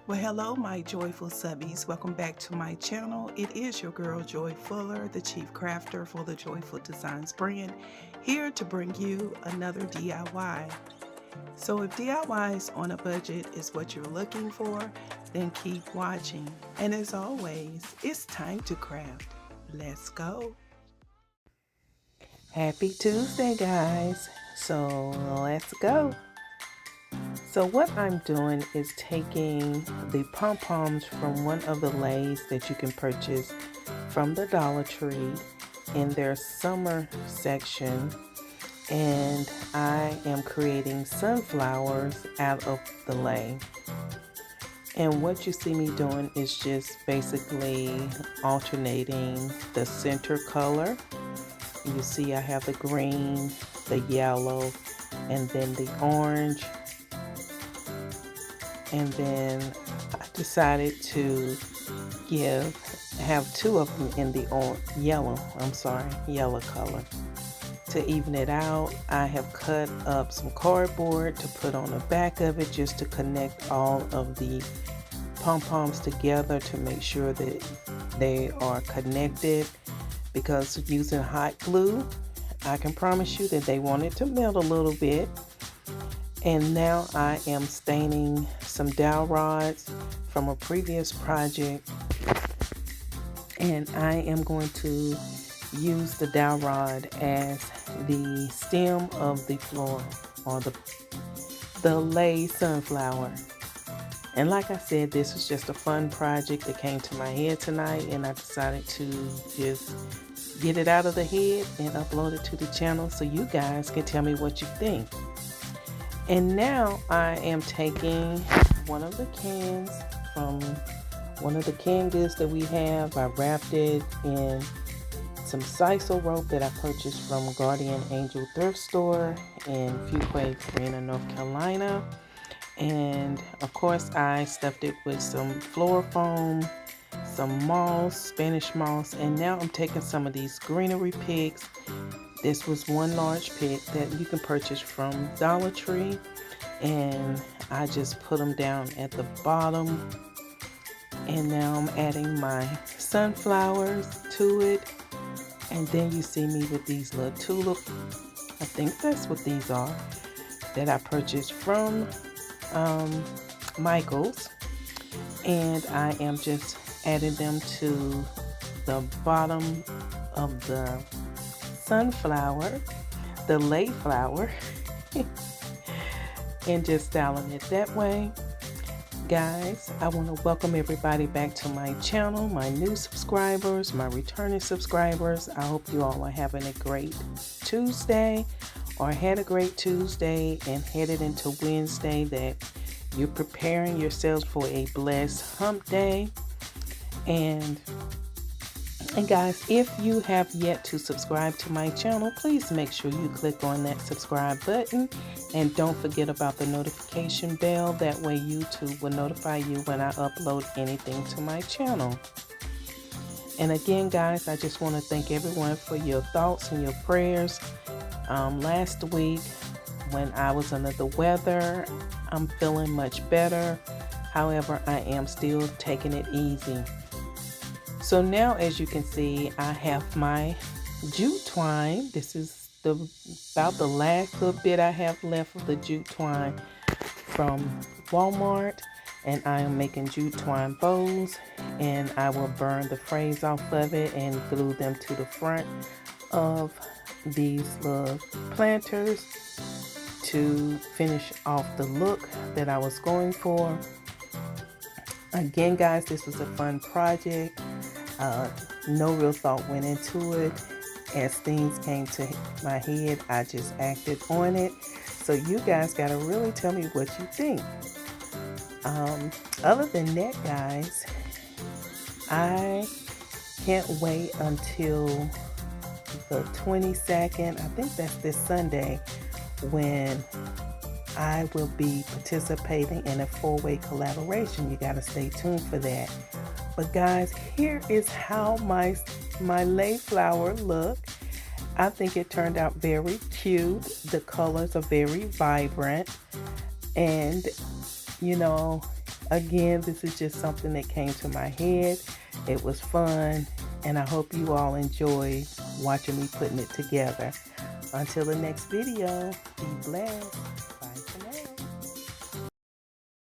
Well, hello, my joyful subbies. Welcome back to my channel. It is your girl, Joy Fuller, the chief crafter for the Joyful Designs brand, here to bring you another DIY. So if DIYs on a budget is what you're looking for, then keep watching. And as always, it's time to craft. Let's go. Happy Tuesday, guys. So let's go. So what I'm doing is taking the pom-poms from one of the leis that you can purchase from the Dollar Tree in their summer section, and I am creating sunflowers out of the lei. And what you see me doing is just basically alternating the center color. You see I have the green, the yellow, and then the orange. And then I decided to have two of them in the yellow color. To even it out, I have cut up some cardboard to put on the back of it just to connect all of the pom-poms together to make sure that they are connected, because using hot glue, I can promise you that they want it to melt a little bit. And now I am staining some dowel rods from a previous project, and I am going to use the dowel rod as the stem of the floral, or the lei sunflower. And like I said, this is just a fun project that came to my head tonight, and I decided to just get it out of the head and upload it to the channel so you guys can tell me what you think. And now I am taking one of the cans from one of the canned goods that we have. I wrapped it in some sisal rope that I purchased from Guardian Angel Thrift Store in Fuquay, North Carolina. And of course I stuffed it with some floral foam, some moss, Spanish moss, and now I'm taking some of these greenery picks. This was one large pick that you can purchase from Dollar Tree, and I just put them down at the bottom. And now I'm adding my sunflowers to it, and then you see me with these little tulip, I think that's what these are, that I purchased from Michael's, and I am just adding them to the bottom of the sunflower, the lei flower, and just styling it that way. Guys, I want to welcome everybody back to my channel, my new subscribers, my returning subscribers. I hope you all are having a great Tuesday, or had a great Tuesday and headed into Wednesday, that you're preparing yourselves for a blessed hump day. And guys, if you have yet to subscribe to my channel, please make sure you click on that subscribe button, and don't forget about the notification bell. That way YouTube will notify you when I upload anything to my channel. And again, guys, I just want to thank everyone for your thoughts and your prayers. Last week when I was under the weather, I'm feeling much better. However, I am still taking it easy. So now, as you can see, I have my jute twine. This is about the last little bit I have left of the jute twine from Walmart, and I am making jute twine bows, and I will burn the frays off of it and glue them to the front of these little planters to finish off the look that I was going for. Again, guys, this was a fun project. No real thought went into it. As things came to my head, I just acted on it. So you guys got to really tell me what you think. Other than that, guys, I can't wait until the 22nd. I think that's this Sunday, when I will be participating in a 4-way collaboration. You got to stay tuned for that. But guys, here is how my lei flower look. I think it turned out very cute. The colors are very vibrant, and you know, Again, this is just something that came to my head. It was fun, and I hope you all enjoy watching me putting it together. Until the next video, be blessed. Bye for now.